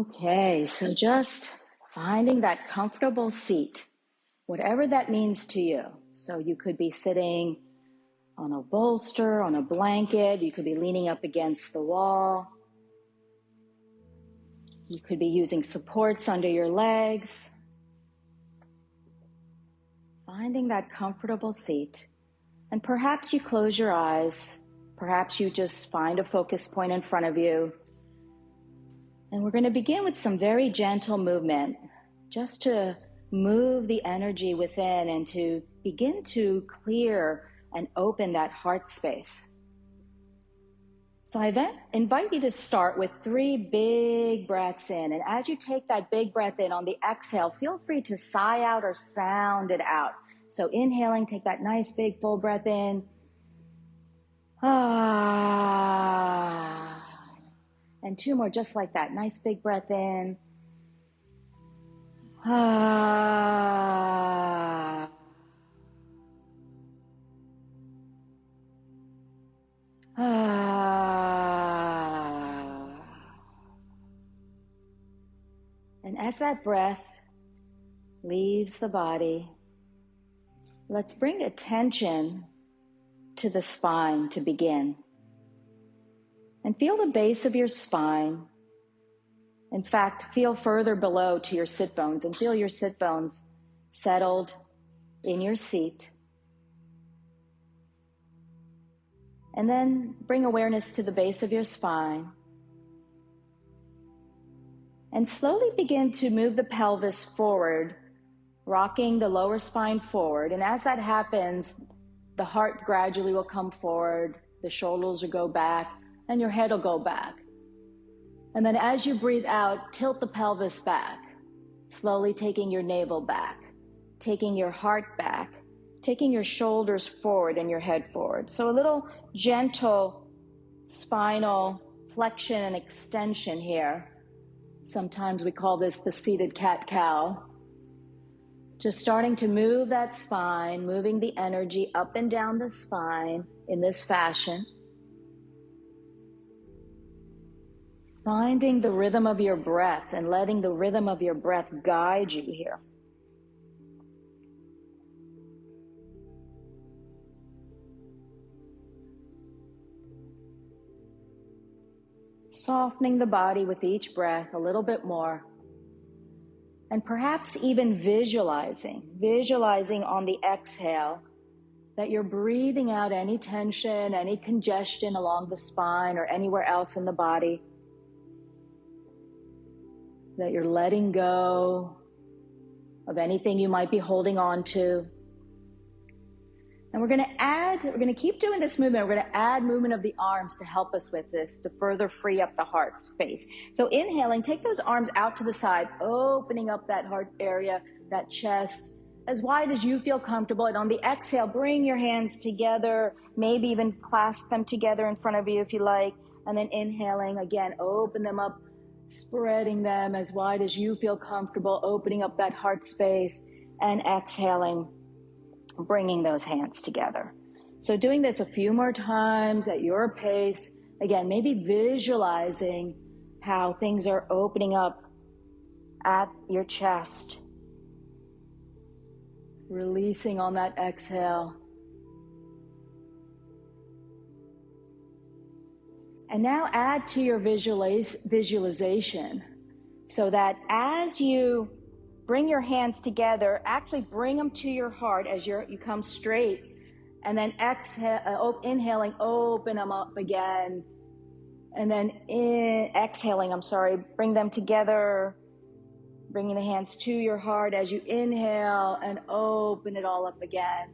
Okay, so just finding that comfortable seat, whatever that means to you. So you could be sitting on a bolster, on a blanket, you could be leaning up against the wall, you could be using supports under your legs. Finding that comfortable seat, and perhaps you close your eyes, perhaps you just find a focus point in front of you. And we're going to begin with some very gentle movement, just to move the energy within and to begin to clear and open that heart space. So I invite you to start with 3 big breaths in. And as you take that big breath in, on the exhale, feel free to sigh out or sound it out. So inhaling, take that nice big full breath in. And 2 more just like that. Nice big breath in. And as that breath leaves the body, let's bring attention to the spine to begin. And feel the base of your spine. In fact, feel further below to your sit bones and feel your sit bones settled in your seat. And then bring awareness to the base of your spine. And slowly begin to move the pelvis forward, rocking the lower spine forward. And as that happens, the heart gradually will come forward, the shoulders will go back, and your head will go back. And then as you breathe out, tilt the pelvis back, slowly taking your navel back, taking your heart back, taking your shoulders forward and your head forward. So a little gentle spinal flexion and extension here. Sometimes we call this the seated cat-cow. Just starting to move that spine, moving the energy up and down the spine in this fashion. Finding the rhythm of your breath and letting the rhythm of your breath guide you here. Softening the body with each breath a little bit more. And perhaps even visualizing on the exhale that you're breathing out any tension, any congestion along the spine or anywhere else in the body. That you're letting go of anything you might be holding on to. And we're going to keep doing this movement. We're going to add movement of the arms to help us with this, to further free up the heart space. So inhaling, take those arms out to the side, opening up that heart area, that chest, as wide as you feel comfortable. And on the exhale, bring your hands together, maybe even clasp them together in front of you if you like. And then inhaling, again, open them up, spreading them as wide as you feel comfortable, opening up that heart space, and exhaling, bringing those hands together. So doing this a few more times at your pace. Again, maybe visualizing how things are opening up at your chest. Releasing on that exhale. And now add to your visualization so that as you bring your hands together, actually bring them to your heart as you come straight, and then inhaling, open them up again, and then exhaling, bring them together, bringing the hands to your heart as you inhale and open it all up again.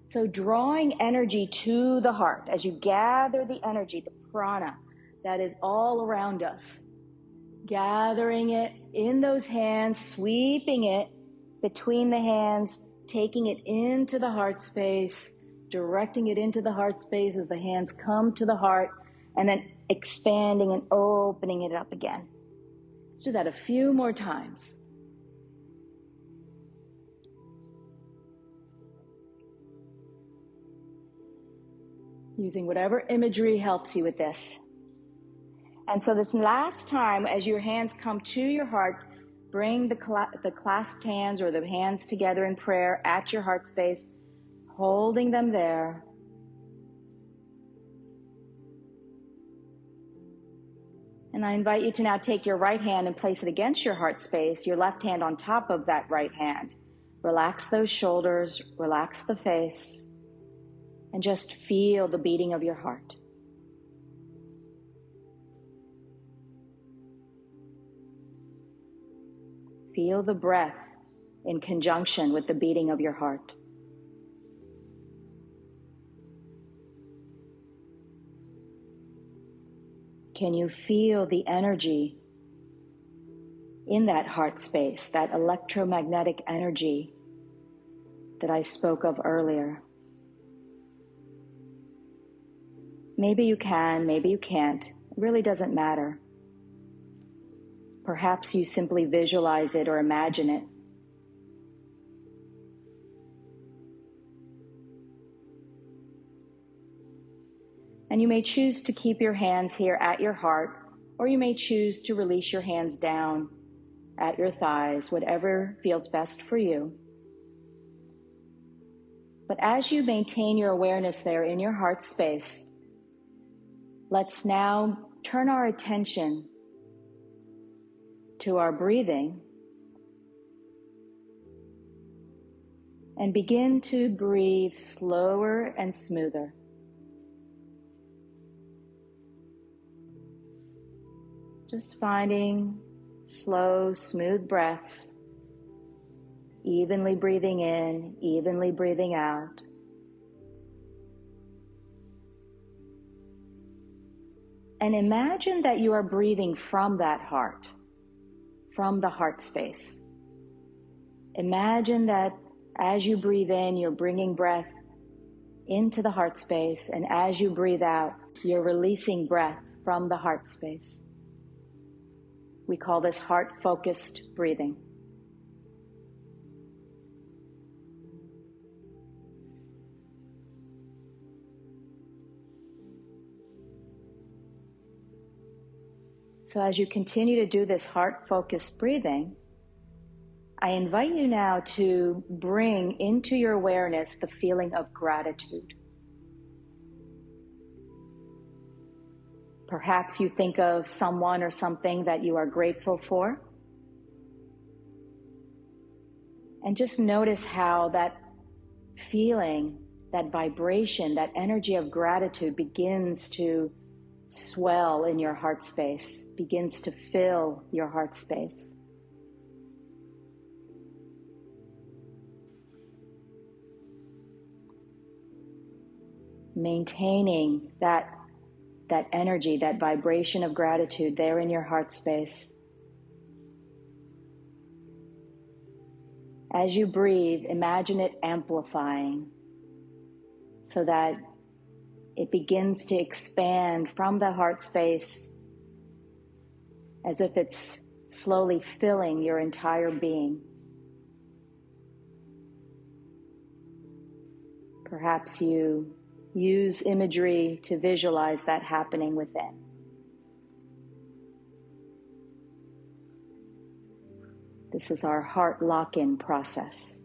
So drawing energy to the heart as you gather the energy, the prana that is all around us. Gathering it in those hands, sweeping it between the hands, taking it into the heart space, directing it into the heart space as the hands come to the heart, and then expanding and opening it up again. Let's do that a few more times. Using whatever imagery helps you with this. And so this last time, as your hands come to your heart, bring the clasped hands or the hands together in prayer at your heart space, holding them there. And I invite you to now take your right hand and place it against your heart space, your left hand on top of that right hand. Relax those shoulders, relax the face, and just feel the beating of your heart. Feel the breath in conjunction with the beating of your heart. Can you feel the energy in that heart space, that electromagnetic energy that I spoke of earlier? Maybe you can, maybe you can't. It really doesn't matter. Perhaps you simply visualize it or imagine it. And you may choose to keep your hands here at your heart, or you may choose to release your hands down at your thighs, whatever feels best for you. But as you maintain your awareness there in your heart space, let's now turn our attention to our breathing and begin to breathe slower and smoother. Just finding slow, smooth breaths, evenly breathing in, evenly breathing out. And imagine that you are breathing from that heart, from the heart space. Imagine that as you breathe in, you're bringing breath into the heart space, and as you breathe out, you're releasing breath from the heart space. We call this heart-focused breathing. So as you continue to do this heart-focused breathing, I invite you now to bring into your awareness the feeling of gratitude. Perhaps you think of someone or something that you are grateful for. And just notice how that feeling, that vibration, that energy of gratitude begins to swell in your heart space, begins to fill your heart space. Maintaining that energy, that vibration of gratitude there in your heart space. As you breathe, imagine it amplifying so that it begins to expand from the heart space as if it's slowly filling your entire being. Perhaps you use imagery to visualize that happening within. This is our heart lock-in process.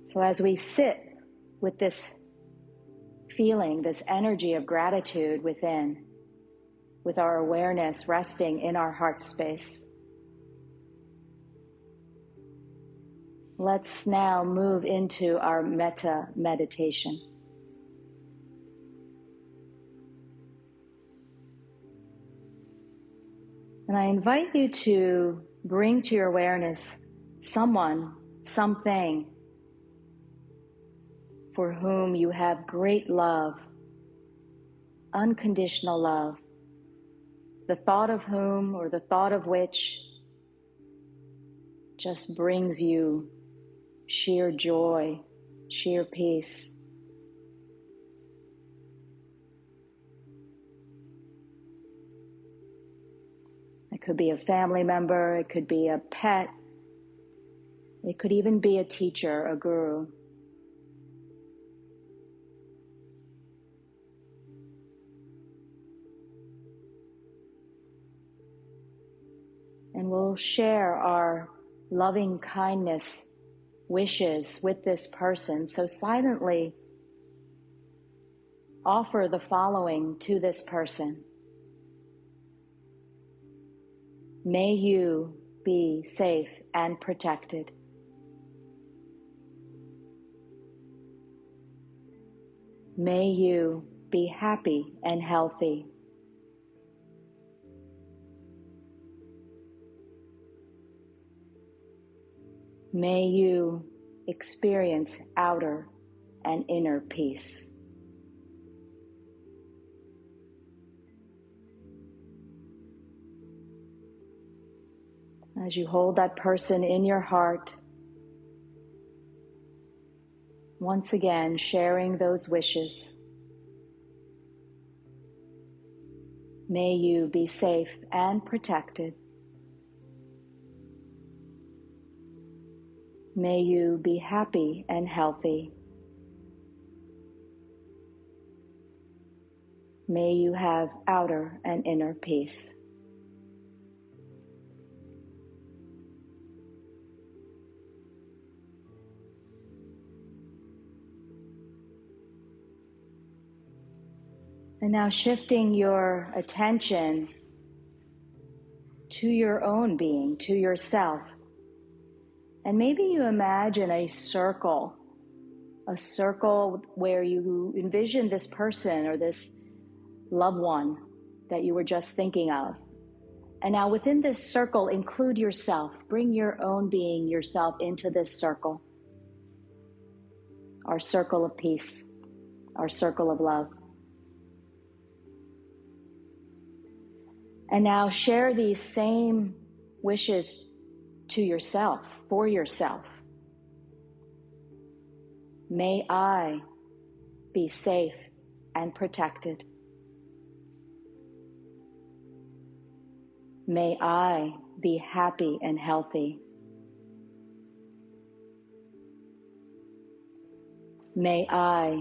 So as we sit with this feeling, this energy of gratitude within, with our awareness resting in our heart space, let's now move into our Metta meditation. And I invite you to bring to your awareness someone, something for whom you have great love, unconditional love, the thought of whom or the thought of which just brings you sheer joy, sheer peace. It could be a family member, it could be a pet, it could even be a teacher, a guru. And we'll share our loving kindness wishes with this person. So silently offer the following to this person. May you be safe and protected. May you be happy and healthy. May you experience outer and inner peace. As you hold that person in your heart, once again sharing those wishes. May you be safe and protected. May you be happy and healthy. May you have outer and inner peace. And now shifting your attention to your own being, to yourself. And maybe you imagine a circle where you envision this person or this loved one that you were just thinking of. And now within this circle, include yourself. Bring your own being, yourself, into this circle. Our circle of peace, our circle of love. And now share these same wishes to yourself, for yourself. May I be safe and protected. May I be happy and healthy. May I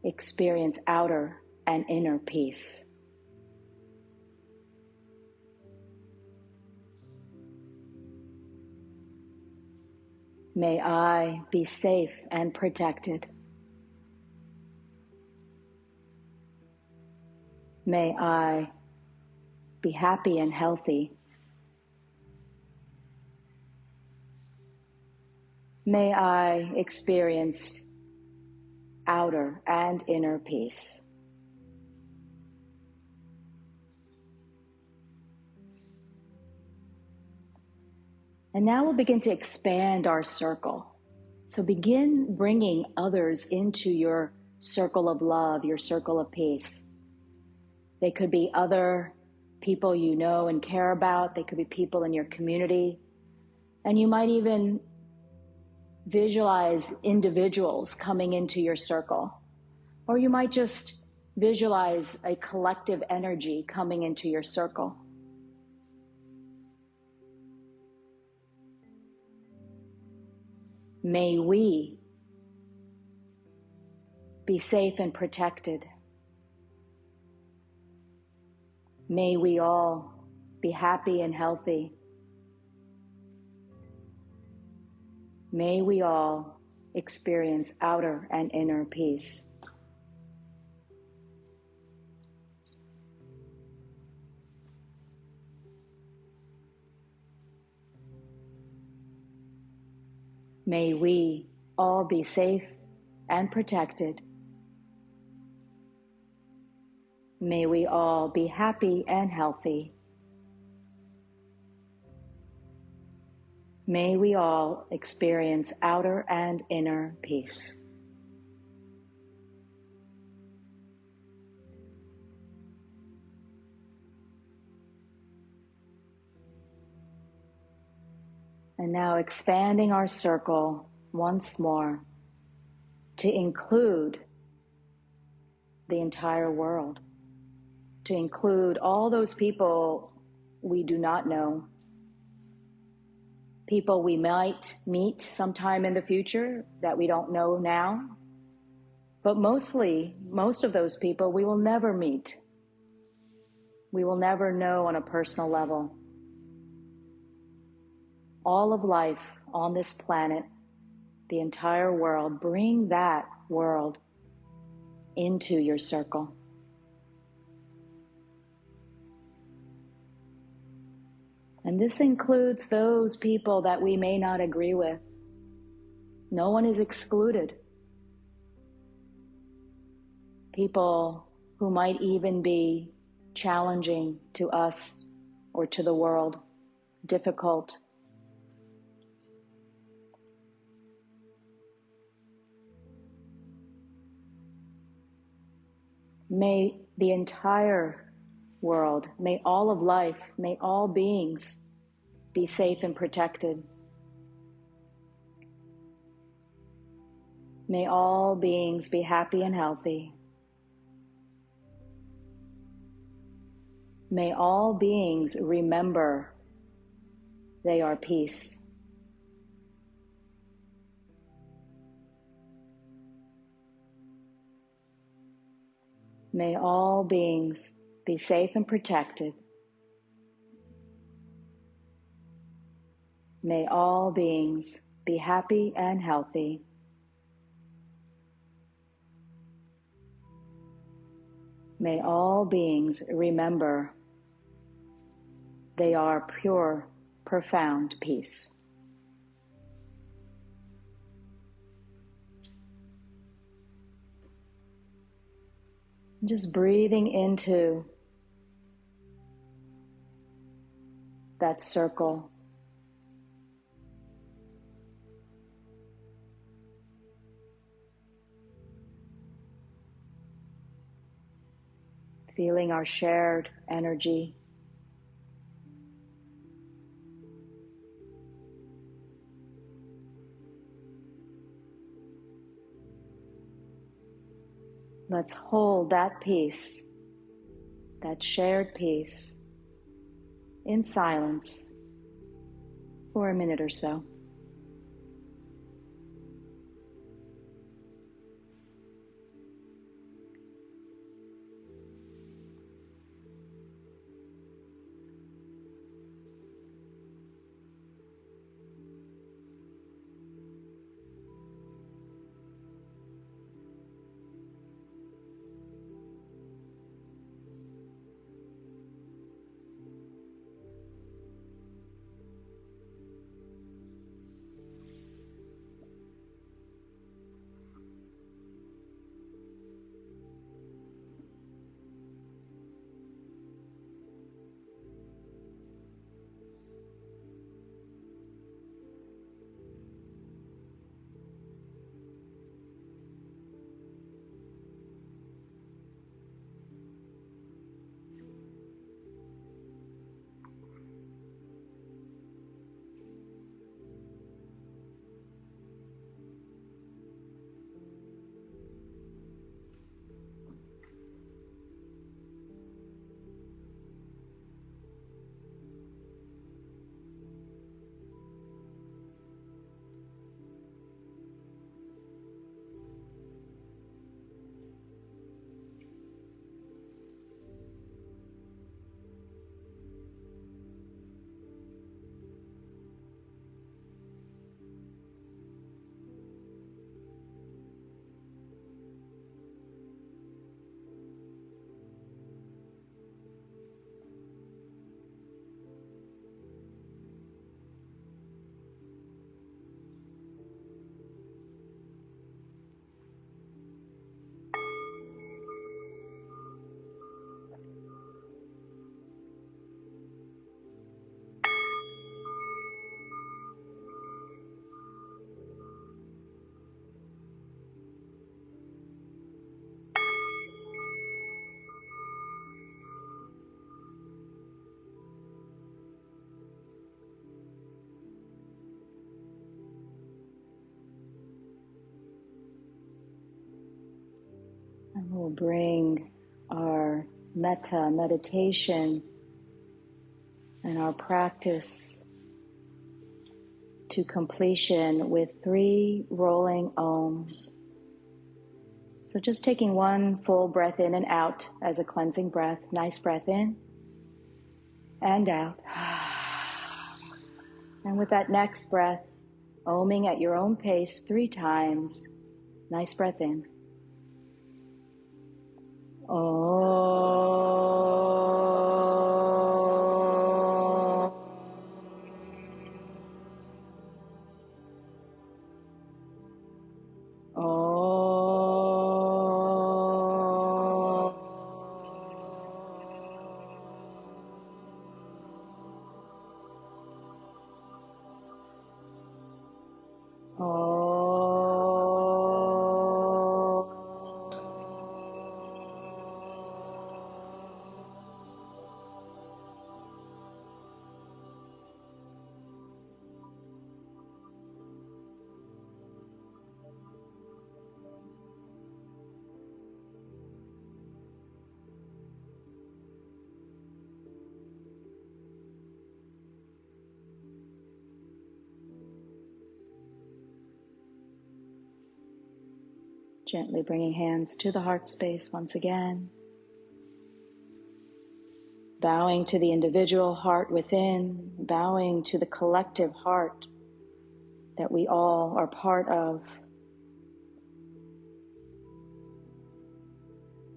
experience outer and inner peace. May I be safe and protected. May I be happy and healthy. May I experience outer and inner peace. And now we'll begin to expand our circle. So begin bringing others into your circle of love, your circle of peace. They could be other people you know and care about. They could be people in your community. And you might even visualize individuals coming into your circle. Or you might just visualize a collective energy coming into your circle. May we be safe and protected. May we all be happy and healthy. May we all experience outer and inner peace. May we all be safe and protected. May we all be happy and healthy. May we all experience outer and inner peace. And now expanding our circle once more to include the entire world, to include all those people we do not know, people we might meet sometime in the future that we don't know now, but most of those people we will never meet. We will never know on a personal level. all of life on this planet, the entire world, bring that world into your circle. And this includes those people that we may not agree with. No one is excluded. People who might even be challenging to us or to the world, difficult. May the entire world, may all of life, may all beings be safe and protected. May all beings be happy and healthy. May all beings remember they are peace. May all beings be safe and protected. May all beings be happy and healthy. May all beings remember they are pure, profound peace. Just breathing into that circle. Feeling our shared energy. Let's hold that peace, that shared peace, in silence for a minute or so. And we'll bring our Metta meditation and our practice to completion with 3 rolling ohms. So just taking one full breath in and out as a cleansing breath. Nice breath in and out. And with that next breath, oming at your own pace 3 times. Nice breath in. Gently bringing hands to the heart space once again. Bowing to the individual heart within, bowing to the collective heart that we all are part of.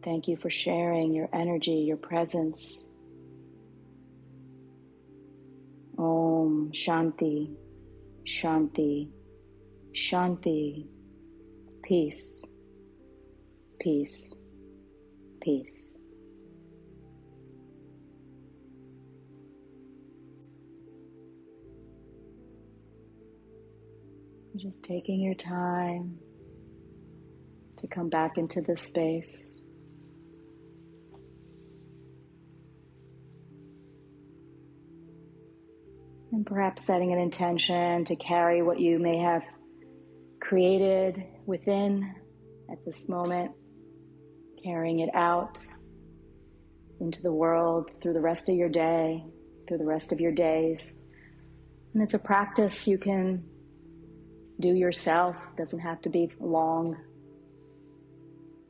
Thank you for sharing your energy, your presence. Om Shanti, Shanti, Shanti. Peace, peace, peace. Just taking your time to come back into this space. And perhaps setting an intention to carry what you may have created within at this moment, carrying it out into the world through the rest of your day, through the rest of your days. And it's a practice you can do yourself. It doesn't have to be long.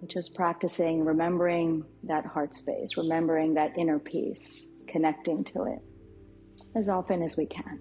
But just practicing, remembering that heart space, remembering that inner peace, connecting to it as often as we can.